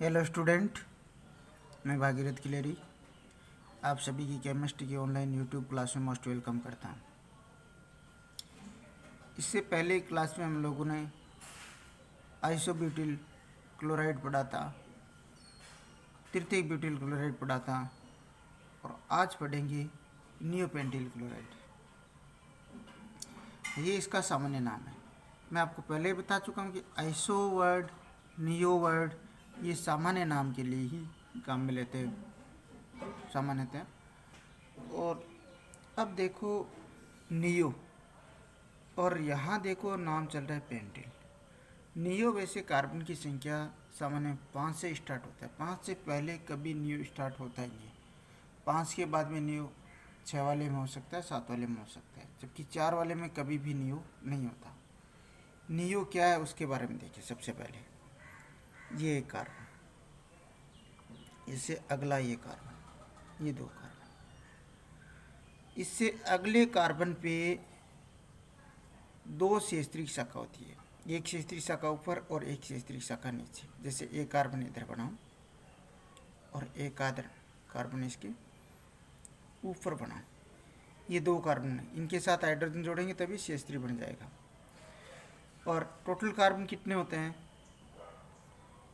Hello student, मैं भागीरथ किलेरी आप सभी की केमिस्ट्री की ऑनलाइन यूट्यूब क्लास में मोस्ट वेलकम करता हूँ। इससे पहले क्लास में हम लोगों ने आइसोब्यूटिल क्लोराइड पढ़ा था, तृतीयक ब्यूटिल क्लोराइड पढ़ा था और आज पढ़ेंगे नियोपेंटिल क्लोराइड। ये इसका सामान्य नाम है। मैं आपको पहले ही बता चुका हूँ कि आइसो वर्ड, नियो वर्ड ये सामान्य नाम के लिए ही काम में लेते हैं सामान्यतः। और अब देखो नियो, और यहाँ देखो नाम चल रहा है पेंटिल। नियो वैसे कार्बन की संख्या सामान्य 5 से स्टार्ट होता है। 5 से पहले कभी नियो स्टार्ट होता ही नहीं। 5 के बाद में नियो 6 वाले में हो सकता है, 7 वाले में हो सकता है, जबकि 4 वाले में कभी भी नियो नहीं होता। नियो क्या है उसके बारे में देखिए। सबसे पहले ये एक कार्बन, इससे अगला ये कार्बन, ये 2 कार्बन, इससे अगले कार्बन पे 2 शेषत्रिक शाखा होती है। एक शेषत्रिक शाखा ऊपर और एक शेषत्रिक शाखा नीचे। जैसे एक कार्बन इधर बनाऊं और एक कार्बन इसके ऊपर बनाऊं, ये 2 कार्बन है, इनके साथ हाइड्रोजन जोड़ेंगे तभी शेषत्रिक बन जाएगा। और टोटल कार्बन कितने होते हैं?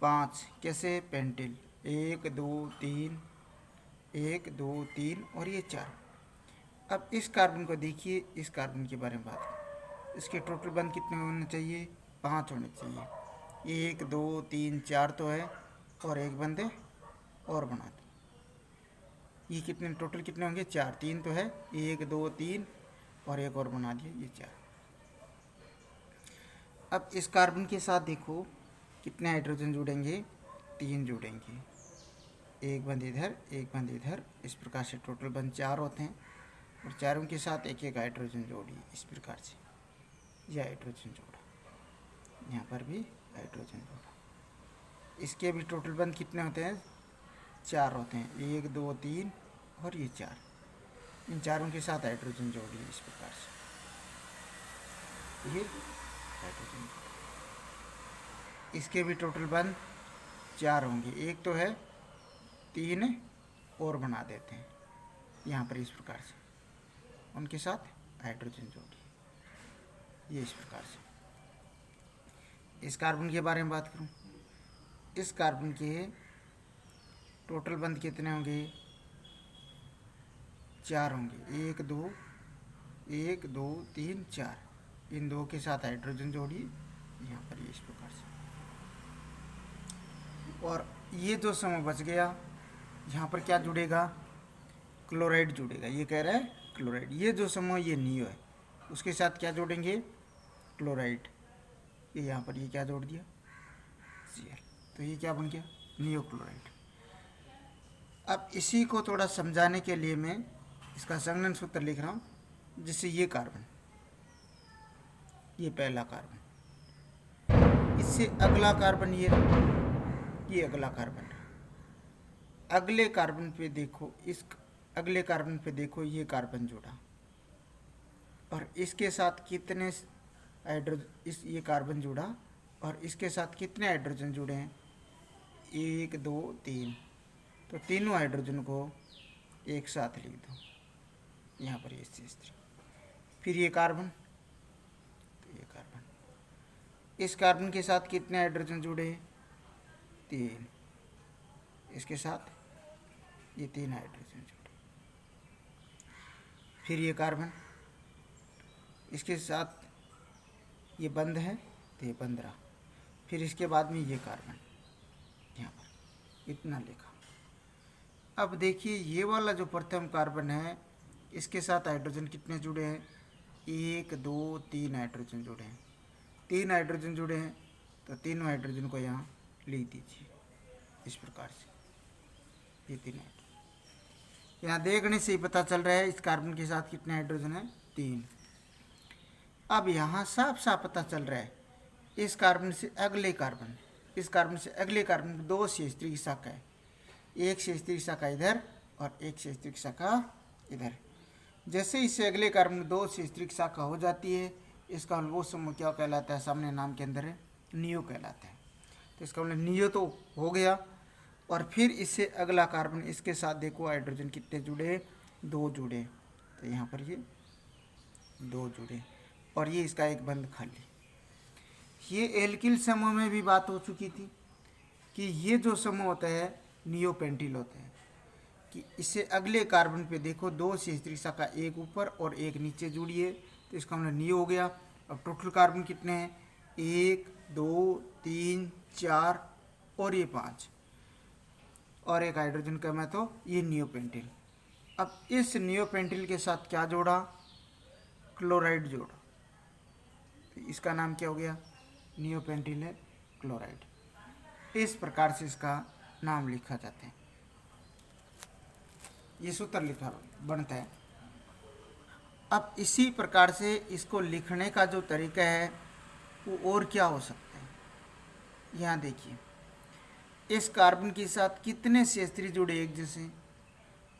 5। कैसे? पेंटिल 1 2 3, 1 2 3 और ये 4। अब इस कार्बन को देखिए, इस कार्बन के बारे में बात करें। इसके टोटल बंध कितने होने चाहिए? 5 होने चाहिए। 1 2 3 4 तो है और एक बंद है और बना दो। ये कितने टोटल कितने होंगे? 4। 3 तो है, 1 2 3 और एक और बना दिया, ये 4। अब इस कार्बन के साथ देखो कितने हाइड्रोजन जुड़ेंगे? 3 जुड़ेंगे। एक बंद इधर, एक बंद इधर। इस प्रकार से टोटल बंद 4 होते हैं और चारों के साथ एक एक हाइड्रोजन जोड़िए। इस प्रकार से यह हाइड्रोजन जोड़ा, यहाँ पर भी हाइड्रोजन जोड़ा। इसके भी टोटल बंद कितने होते हैं? 4 होते हैं। 1 2 3 और ये 4। इन चारों के साथ हाइड्रोजन जोड़िए इस प्रकार से, ये हाइड्रोजन जोड़ा। इसके भी टोटल बंद 4 होंगे। एक तो है, 3 और बना देते हैं यहाँ पर इस प्रकार से, उनके साथ हाइड्रोजन जोड़िए, ये इस प्रकार से। इस कार्बन के बारे में बात करूं, इस कार्बन के टोटल बंध कितने होंगे? 4 होंगे। 1 2 1 2 3 4। इन 2 के साथ हाइड्रोजन जोड़िए यहाँ पर, ये इस प्रकार से। और ये जो समूह बच गया, यहाँ पर क्या जुड़ेगा? क्लोराइड जुड़ेगा। ये कह रहा है क्लोराइड। ये जो समूह ये नियो है, उसके साथ क्या जोड़ेंगे? क्लोराइड। ये यहाँ पर ये क्या जोड़ दिया? Cl। तो ये क्या बन गया? Neo chloride. अब इसी को थोड़ा समझाने के लिए मैं इसका संघनन सूत्र लिख रहा हूँ। जिससे ये कार्बन, ये पहला कार्बन, इससे अगला कार्बन ये अगला कार्बन। अगले कार्बन पे देखो, इस अगले कार्बन पे देखो, ये कार्बन जुड़ा और इसके साथ कितने हाइड्रोजन, ये कार्बन जुड़ा और इसके साथ कितने हाइड्रोजन जुड़े हैं? 1 2 3। तो तीनों हाइड्रोजन को एक साथ लिख दो यहाँ पर, ये स्थिति। फिर ये कार्बन, तो ये कार्बन, इस कार्बन के साथ कितने हाइड्रोजन जुड़े? 3। इसके साथ ये 3 हाइड्रोजन जुड़े। फिर ये कार्बन, इसके साथ ये बंद है तो ये बंद रहा। फिर इसके बाद में ये कार्बन, यहाँ पर इतना लिखा। अब देखिए ये वाला जो प्रथम कार्बन है, इसके साथ हाइड्रोजन कितने जुड़े हैं? 1 2 3 हाइड्रोजन जुड़े हैं। 3 हाइड्रोजन जुड़े हैं तो तीनों हाइड्रोजन को यहाँ लिख दीजिए इस प्रकार से, ये 3 हाइड्रोजन। यहाँ देखने से ही पता चल रहा है इस कार्बन के साथ कितने हाइड्रोजन है? 3। अब यहाँ साफ साफ पता चल रहा है इस कार्बन से अगले कार्बन, इस कार्बन से अगले कार्बन में 2 शेषत्रिक शाखा है। एक शेषत्रिक शाखा इधर और एक शेषत्रिक शाखा इधर। जैसे इससे अगले कार्बन में 2 शेषत्रिक शाखा हो जाती है, इसका वो समूह क्या कहलाता है? सामने नाम के अंदर है, नियो कहलाता है। तो इसका मतलब नियो तो हो गया। और फिर इससे अगला कार्बन, इसके साथ देखो हाइड्रोजन कितने जुड़े, 2 जुड़े, तो यहाँ पर ये 2 जुड़े, और ये इसका एक बंद खाली। ये एल्किल समूह में भी बात हो चुकी थी कि ये जो समूह होता है नियोपेंटिल होते हैं, कि इससे अगले कार्बन पे देखो 2 CH3 शाखा, एक ऊपर और एक नीचे जुड़ी है, तो इसका मतलब नियो हो गया। अब टोटल कार्बन कितने हैं, 1 2 3 4 और ये 5, और एक हाइड्रोजन कम है तो ये नियोपेंटिल। अब इस नियोपेंटिल के साथ क्या जोड़ा, क्लोराइड जोड़ा, तो इसका नाम क्या हो गया, नियोपेंटिल है क्लोराइड। इस प्रकार से इसका नाम लिखा जाता है, ये सूत्र लिखा बनता है। अब इसी प्रकार से इसको लिखने का जो तरीका है वो और क्या हो सकता है, यहाँ देखिए इस कार्बन के साथ कितने CH3 जुड़े एक जैसे,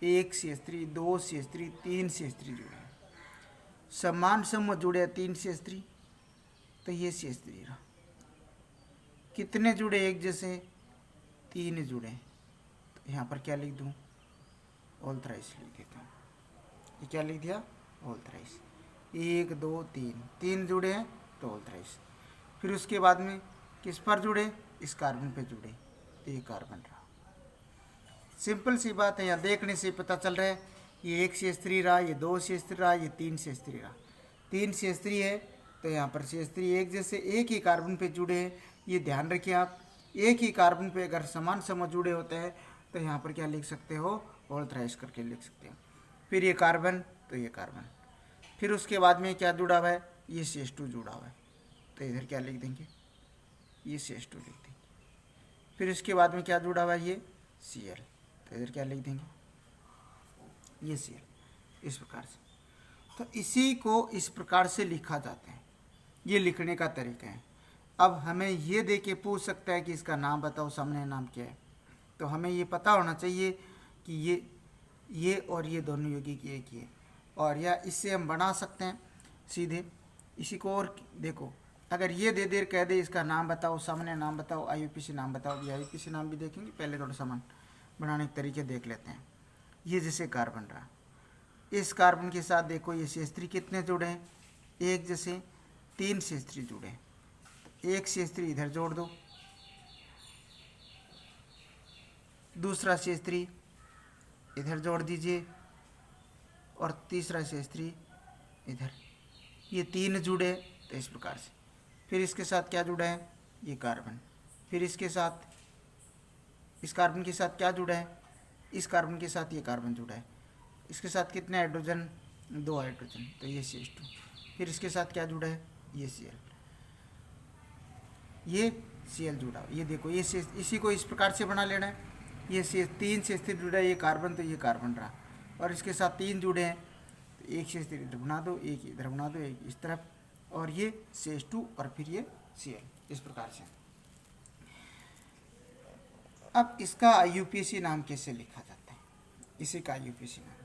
1 CH3, 2 CH3, 3 CH3 जुड़े, समान समूह जुड़े 3 CH3, तो ये CH3 रहा। कितने जुड़े एक जैसे, 3 जुड़े, तो यहाँ पर क्या लिख दूँ, ऑल थ्राइस लिख देता हूँ। ये क्या लिख दिया, ऑल थ्राइस, 1 2 3 जुड़े हैं तो ऑल थ्राइस। फिर उसके बाद में किस पर जुड़े, इस कार्बन पे जुड़े, तो ये कार्बन रहा। सिंपल सी बात है, यहाँ देखने से पता चल रहा है ये 1 CH3 रहा, ये 2 CH3 रहा, ये 3 CH3 रहा। 3 CH3 है तो यहाँ पर CH3 एक जैसे एक ही कार्बन पे जुड़े हैं। ये ध्यान रखिए आप, एक ही कार्बन पे अगर समान समूह जुड़े होते हैं तो यहाँ पर क्या लिख सकते हो, ऑल थ्राइस करके लिख सकते हो। फिर ये कार्बन तो ये कार्बन, फिर उसके बाद में क्या जुड़ा हुआ है, ये CH2 जुड़ा हुआ है, तो इधर क्या लिख देंगे, ये CH2 लिख देंगे। फिर इसके बाद में क्या जुड़ा हुआ है, ये Cl, तो इधर क्या लिख देंगे, ये Cl। इस प्रकार से, तो इसी को इस प्रकार से लिखा जाता है, ये लिखने का तरीका है। अब हमें ये दे के पूछ सकता है कि इसका नाम बताओ, सामने नाम क्या है, तो हमें ये पता होना चाहिए कि ये और ये दोनों यौगिक एक ही है। और या इससे हम बना सकते हैं सीधे इसी को, और देखो अगर ये दे देर कह दे इसका नाम बताओ, सामने नाम बताओ, IUPAC नाम बताओ, ये IUPAC नाम भी देखेंगे, पहले थोड़ा सामान बनाने के तरीके देख लेते हैं। ये जैसे कार्बन रहा, इस कार्बन के साथ देखो ये CH3 कितने जुड़े हैं, एक जैसे 3 CH3 जुड़े हैं, 1 CH3 इधर जोड़ दो, दूसरा CH3 इधर जोड़ दीजिए, और तीसरा CH3 इधर, ये 3 जुड़े, तो इस प्रकार से। फिर इसके साथ क्या जुड़ा है, ये कार्बन, फिर इसके साथ इस कार्बन के साथ क्या जुड़ा है, इस कार्बन के साथ ये कार्बन जुड़ा है, इसके साथ कितने हाइड्रोजन, 2 हाइड्रोजन, तो ये CH2। फिर इसके साथ क्या जुड़ा है, ये Cl, ये Cl जुड़ा, ये देखो ये इसी को इस प्रकार से बना लेना है। ये 3 CH3 जुड़ा है, ये कार्बन तो ये कार्बन रहा, और इसके साथ 3 जुड़े हैं, तो एक CH3 इधर बना दो, एक इधर बना दो, एक इस तरफ, और ये CH2 और फिर ये Cl, इस प्रकार से। अब इसका IUPAC नाम कैसे लिखा जाता है, इसी का IUPAC नाम।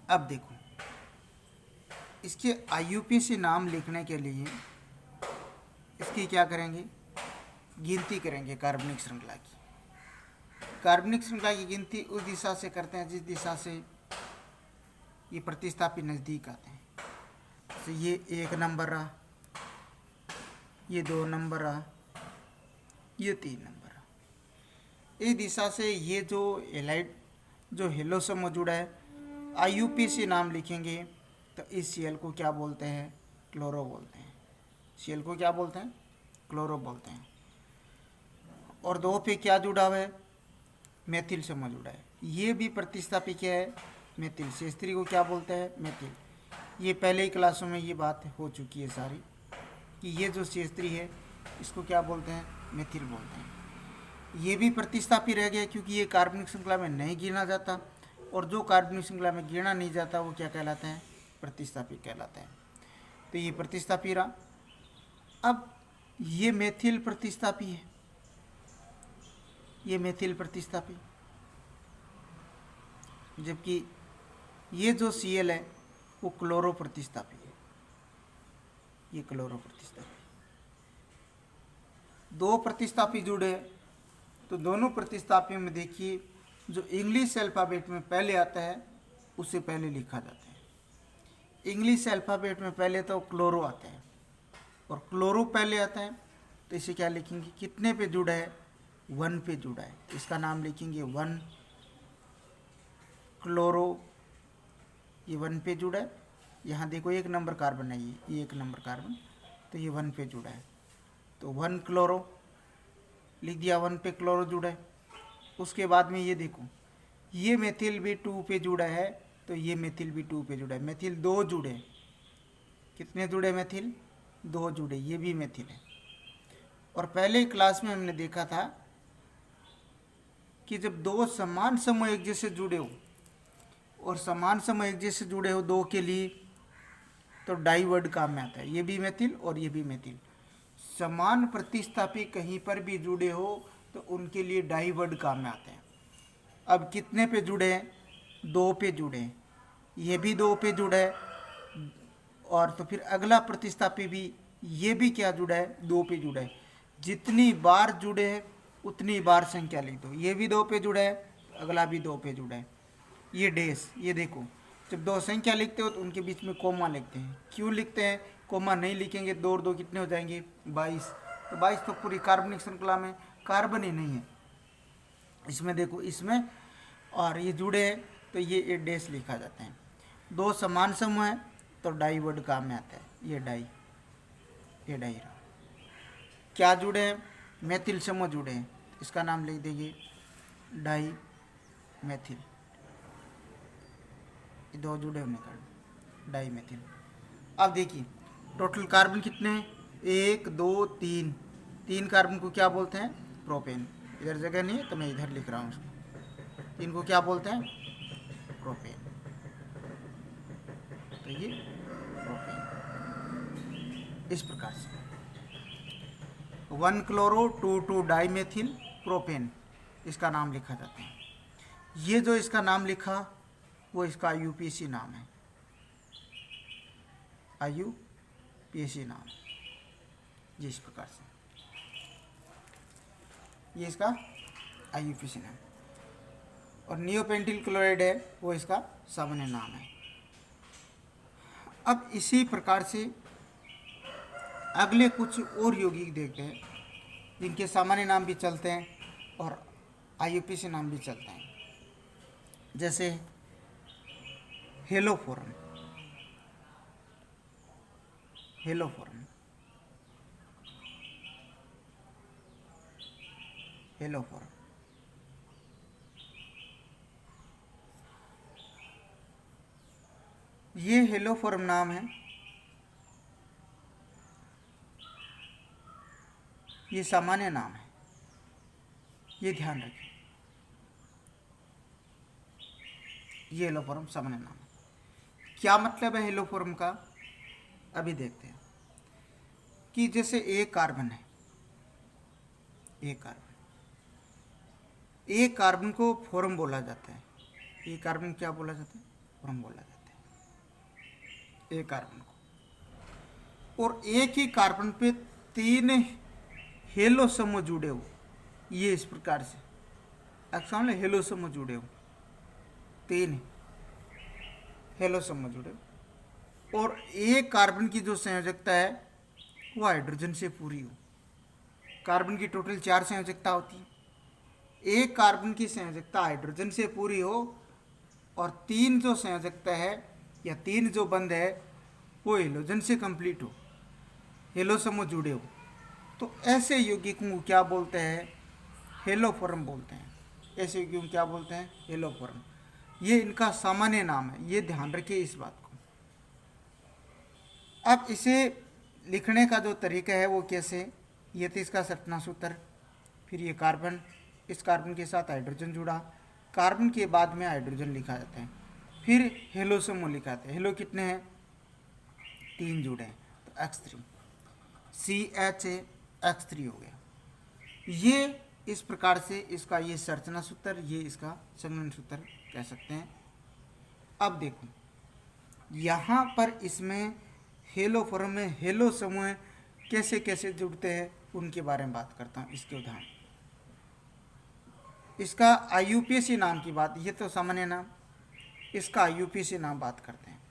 अब देखो इसके IUPAC नाम लिखने के लिए इसकी क्या करेंगे, गिनती करेंगे कार्बनिक श्रृंखला की। कार्बनिक श्रृंखला की गिनती उस दिशा से करते हैं जिस दिशा से ये प्रतिस्थापी नज़दीक आते हैं। तो ये 1 नंबर रहा, ये 2 नंबर रहा, ये 3 नंबर रहा। इस दिशा से ये जो एलाइड जो हेलो समूह जुड़ा है, IUPAC नाम लिखेंगे तो इस Cl को क्या बोलते हैं, क्लोरो बोलते हैं। Cl को क्या बोलते हैं, क्लोरो बोलते हैं। और 2 पे क्या जुड़ा हुआ है, मेथिल समूह जुड़ा है, ये भी प्रतिस्थापी क्या है, मेथिल। CH3 को क्या बोलते हैं, मेथिल। ये पहले ही क्लासों में ये बात हो चुकी है सारी, कि ये जो CH3 है इसको क्या बोलते हैं, मेथिल बोलते हैं। ये भी प्रतिस्थापी रह गया क्योंकि ये कार्बनिक श्रृंखला में नहीं गिना जाता, और जो कार्बनिक श्रृंखला में गिना नहीं जाता वो क्या कहलाते हैं, प्रतिस्थापी कहलाते हैं। तो ये प्रतिस्थापी रहा। अब ये मेथिल प्रतिस्थापी है, ये मेथिल प्रतिस्थापी, जबकि ये जो Cl है वो क्लोरो प्रतिस्थापी है, ये क्लोरो प्रतिस्थापी। दो प्रतिस्थापी जुड़े हैं, तो दोनों प्रतिस्थापियों में देखिए जो इंग्लिश अल्फ़ाबेट में पहले आता है उसे पहले लिखा जाता है। इंग्लिश अल्फ़ाबेट में पहले तो क्लोरो आता है और क्लोरो पहले आता है, तो इसे क्या लिखेंगे, कितने पे जुड़ा है, 1 पे जुड़ा है, इसका नाम लिखेंगे 1 क्लोरो। ये 1 पे जुड़ा है, यहाँ देखो 1 नंबर कार्बन है, ये 1 नंबर कार्बन, तो ये 1 पे जुड़ा है, तो 1 क्लोरो लिख दिया, 1 पे क्लोरो जुड़ा है। उसके बाद में ये देखो ये मेथिल भी 2 पे जुड़ा है, तो ये मेथिल भी 2 पे जुड़ा है, मेथिल 2 जुड़े, कितने जुड़े मेथिल, 2 जुड़े, ये भी मेथिल है। और पहले क्लास में हमने देखा था कि जब दो समान समूह एक जैसे जुड़े हो और समान समूह एक जैसे जुड़े हो दो के लिए, तो डाई वर्ड काम में आता है, ये भी मेथिल और ये भी मेथिल। समान प्रतिस्थापी कहीं पर भी जुड़े हो तो उनके लिए डाई वर्ड काम में आते हैं। अब कितने पे जुड़े हैं, 2 पे जुड़े हैं, ये भी 2 पे जुड़ा है, और तो फिर अगला प्रतिस्थापी भी, ये भी क्या जुड़ा है, 2 पे जुड़ा है। जितनी बार जुड़े हैं उतनी बार संख्या लिख दो, ये भी 2 पे जुड़ा है, अगला भी 2 पे जुड़ा है। ये डेस, ये देखो जब 2 संख्या लिखते हो तो उनके बीच में कोमा लिखते हैं। क्यों लिखते हैं, कोमा नहीं लिखेंगे 2 और 2 कितने हो जाएंगे, 22, तो 22 तो पूरी कार्बनिक श्रृंखला में कार्बन ही नहीं है, इसमें देखो इसमें, और ये जुड़े हैं तो ये डेस लिखा जाता है। 2 समान समूह है तो डाई वर्ड काम में आता है, ये डाई, ये डाई रहा। क्या जुड़े हैं, मेथिल समूह जुड़े हैं, इसका नाम लिख देंगे डाई मेथिल, 2 जुड़े होने का डाई मेथिल। अब देखिए टोटल कार्बन कितने हैं, 1 2 3, 3 कार्बन को क्या बोलते हैं, प्रोपेन। इधर जगह नहीं है तो मैं इधर लिख रहा हूँ उसको, 3 को क्या बोलते हैं, प्रोपेन, तो ये प्रोपेन। इस प्रकार से 1 क्लोरो 2 डाई मेथिल प्रोपेन, इसका नाम लिखा जाता है। ये जो इसका नाम लिखा वो इसका IUPAC नाम है, IUPAC नाम, ये इस प्रकार से, ये इसका IUPAC नाम। और नियोपेंटिल क्लोराइड है वो इसका सामान्य नाम है। अब इसी प्रकार से अगले कुछ और यौगिक देखते हैं जिनके सामान्य नाम भी चलते हैं और IUPAC नाम भी चलते हैं, जैसे हेलोफोरम, हेलोफोरम, हेलोफोरम, ये हेलोफोरम नाम है, ये सामान्य नाम है, ये ध्यान रखें, ये हेलोफोरम सामान्य नाम है। क्या मतलब है हेलोफोरम का, अभी देखते हैं। कि जैसे एक कार्बन है, एक कार्बन को फोरम बोला जाता है, एक कार्बन क्या बोला जाता है, फोरम बोला जाता है एक कार्बन को। और एक ही कार्बन पे 3 हेलो समूह जुड़े हो, ये इस प्रकार से एक्शन में हेलो समूह जुड़े हो, 3 हेलो समूह जुड़े हो, और एक कार्बन की जो संयोजकता है वो हाइड्रोजन से पूरी हो। कार्बन की टोटल 4 संयोजकता होती है, एक कार्बन की संयोजकता हाइड्रोजन से पूरी हो और 3 जो संयोजकता है या 3 जो बंध है वो हेलोजन से कंप्लीट हो, हेलो समूह जुड़े हो, तो ऐसे यौगिकों को क्या बोलते हैं, हेलोफोरम बोलते हैं। ऐसे यौगिकों को क्या बोलते हैं, हेलोफोरम। ये इनका सामान्य नाम है, ये ध्यान रखिए इस बात को। अब इसे लिखने का जो तरीका है वो कैसे, ये तो इसका सटना सूत्र, फिर ये कार्बन, इस कार्बन के साथ हाइड्रोजन जुड़ा, कार्बन के बाद में हाइड्रोजन लिखा जाता है, फिर हेलो समूह लिखा जाता है। हेलो कितने हैं, 3 जुड़े हैं, तो X3, CHA X3 हो गया। ये इस प्रकार से इसका ये संरचना सूत्र, ये इसका संघनन सूत्र कह सकते हैं। अब देखो यहाँ पर इसमें हेलोफोरम में हेलो समूह कैसे कैसे जुड़ते हैं उनके बारे में बात करता हूँ। इसके उदाहरण, इसका IUPAC नाम की बात, ये तो सामान्य नाम, इसका IUPAC नाम बात करते हैं।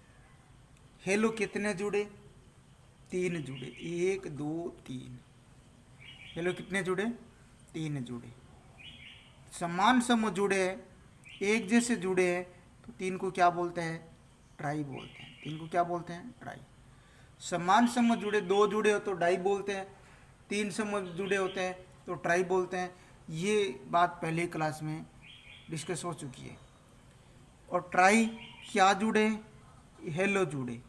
हेलो कितने जुड़े? 3 जुड़े, 1 2 3। हेलो कितने जुड़े? 3 जुड़े। समान समूह जुड़े हैं, एक जैसे जुड़े हैं, तो 3 को क्या बोलते हैं? ट्राई बोलते हैं। 3 को क्या बोलते हैं? ट्राई। समान समूह जुड़े, 2 जुड़े हो तो डाई बोलते हैं, 3 समूह जुड़े होते हैं तो ट्राई बोलते हैं। ये बात पहले क्लास में डिस्कस हो चुकी है। और ट्राई क्या जुड़े? हेलो जुड़े,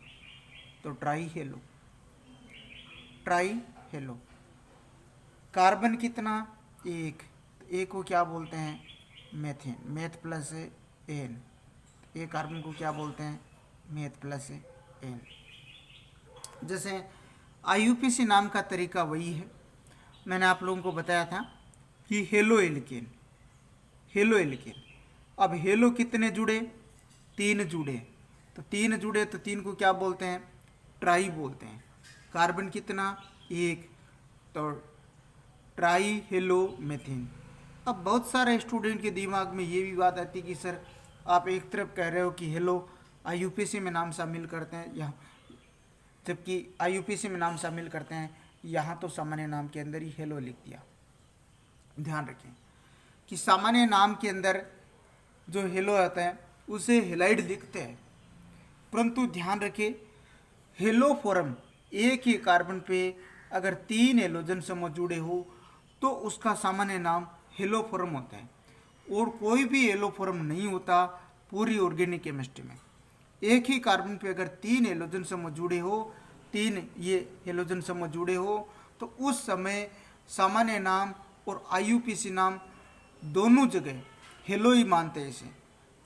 तो try hello, try hello. Carbon कितना? 1, एक को क्या बोलते हैं? Methane, meth plus n. एक कार्बन को क्या बोलते हैं? Meth plus n. जैसे IUPAC नाम का तरीका वही है, मैंने आप लोगों को बताया था कि हेलो एल्केन, हेलो एल्केन। अब हेलो कितने जुड़े? 3 जुड़े, तो 3 जुड़े तो 3 को क्या बोलते हैं? ट्राई बोलते हैं। कार्बन कितना? 1, तो ट्राई हेलो मेथेन। अब बहुत सारे स्टूडेंट के दिमाग में ये भी बात आती है कि सर आप एक तरफ कह रहे हो कि हेलो IUPAC में नाम शामिल करते हैं, यहाँ जबकि IUPAC में नाम शामिल करते हैं, यहाँ तो सामान्य नाम के अंदर ही हेलो लिख दिया। ध्यान रखें कि सामान्य नाम के अंदर जो हेलो आता है उसे हेलाइड लिखते हैं, परंतु ध्यान रखें हेलो फॉर्म, एक ही कार्बन पे अगर 3 हेलोजन समूह जुड़े हो तो उसका सामान्य नाम हेलो फॉर्म होता है। और कोई भी हेलो फॉर्म नहीं होता पूरी ऑर्गेनिक केमिस्ट्री में। एक ही कार्बन पे अगर 3 हेलोजन समूह जुड़े हो, 3 ये हेलोजन समूह जुड़े हो, तो उस समय सामान्य नाम और IUPAC नाम दोनों जगह हेलो ही मानते हैं इसे,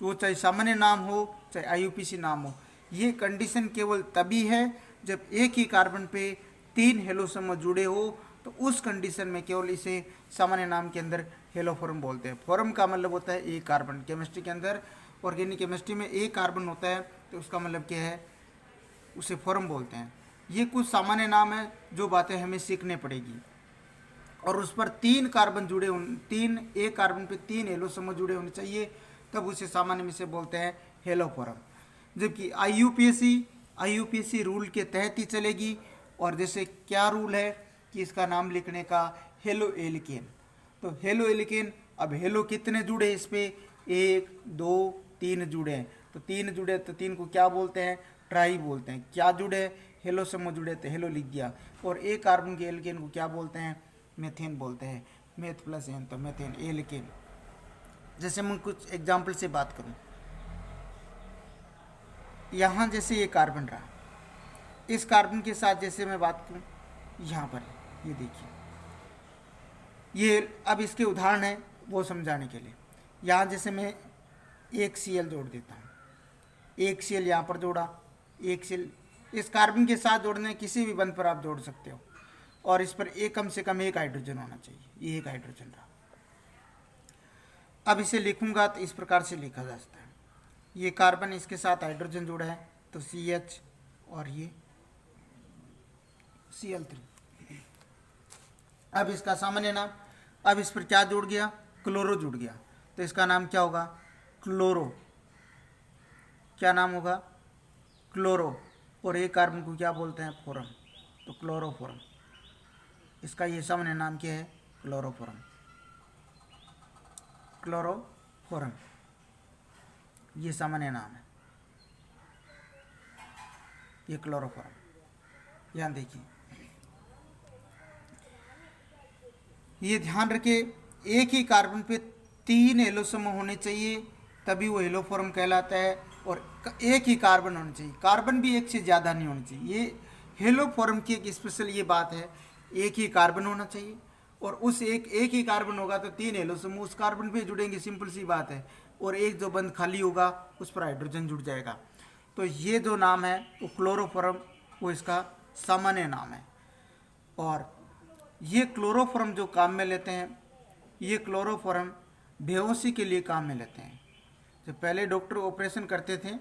तो वो चाहे सामान्य नाम हो चाहे IUPAC नाम हो। ये कंडीशन केवल तभी है जब एक ही कार्बन पे 3 हेलो समूह जुड़े हो, तो उस कंडीशन में केवल इसे सामान्य नाम के अंदर हेलो फॉर्म बोलते हैं। फॉर्म का मतलब होता है एक कार्बन। केमिस्ट्री के अंदर, ऑर्गेनिक केमिस्ट्री में एक कार्बन होता है तो उसका मतलब क्या है? उसे फॉर्म बोलते हैं। ये कुछ सामान्य नाम है जो बातें हमें सीखने पड़ेगी। और उस पर 3 कार्बन जुड़े हों, 3 एक कार्बन पे 3 हेलो समूह जुड़े होने चाहिए, तब उसे सामान्य में से बोलते हैं हेलो फॉर्म। जबकि IUPAC रूल के तहत ही चलेगी। और जैसे क्या रूल है कि इसका नाम लिखने का? Halo alkane. तो हेलो एल्केन, अब हेलो कितने जुड़े इस पे? 1 2 3 जुड़े हैं, तो 3 जुड़े तो 3 को क्या बोलते हैं? ट्राई बोलते हैं। क्या जुड़े? हेलो समूह जुड़े तो हेलो लिख दिया। और एक कार्बन के एल्केन को क्या बोलते हैं? मेथेन बोलते हैं। मेथ प्लस एन, तो मेथेन एल्केन। जैसे मैं कुछ एग्जाम्पल से बात करूं, यहाँ जैसे ये कार्बन रहा, इस कार्बन के साथ जैसे मैं बात करूं, यहाँ पर ये देखिए, ये अब इसके उदाहरण है वो समझाने के लिए। यहाँ जैसे मैं एक Cl जोड़ देता हूँ, एक Cl यहाँ पर जोड़ा, एक Cl इस कार्बन के साथ जोड़ने किसी भी बंध पर आप जोड़ सकते हो, और इस पर एक कम से कम एक हाइड्रोजन होना चाहिए। ये एक हाइड्रोजन रहा। अब इसे लिखूंगा तो इस प्रकार से लिखा जा सकता है, ये कार्बन इसके साथ हाइड्रोजन जुड़ा है तो CH और ये Cl3। अब इसका सामान्य नाम, अब इस पर क्या जुड़ गया? क्लोरो जुड़ गया, तो इसका नाम क्या होगा? क्लोरो। क्या नाम होगा? क्लोरो। और एक कार्बन को क्या बोलते हैं? फॉर्म, तो क्लोरोफॉर्म। इसका ये सामान्य नाम क्या है? क्लोरोफॉर्म। क्लोरोफॉर्म ये सामान्य नाम है, ये क्लोरोफॉर्म। यहाँ देखिए, ये ध्यान रखिए एक ही कार्बन पे 3 हेलो समूह होने चाहिए तभी वो हेलो फॉर्म कहलाता है, और एक ही कार्बन होना चाहिए। कार्बन भी एक से ज़्यादा नहीं होना चाहिए। ये हेलो फॉर्म की एक स्पेशल ये बात है, एक ही कार्बन होना चाहिए, और उस एक ही कार्बन होगा तो 3 हेलो समूह उस कार्बन पे जुड़ेंगे, सिंपल सी बात है। और एक जो बंद खाली होगा उस पर हाइड्रोजन जुड़ जाएगा। तो ये जो नाम है वो क्लोरोफॉर्म, वो इसका सामान्य नाम है। और ये क्लोरोफॉर्म जो काम में लेते हैं, ये क्लोरोफॉर्म बेहोशी के लिए काम में लेते हैं। जब पहले डॉक्टर ऑपरेशन करते थे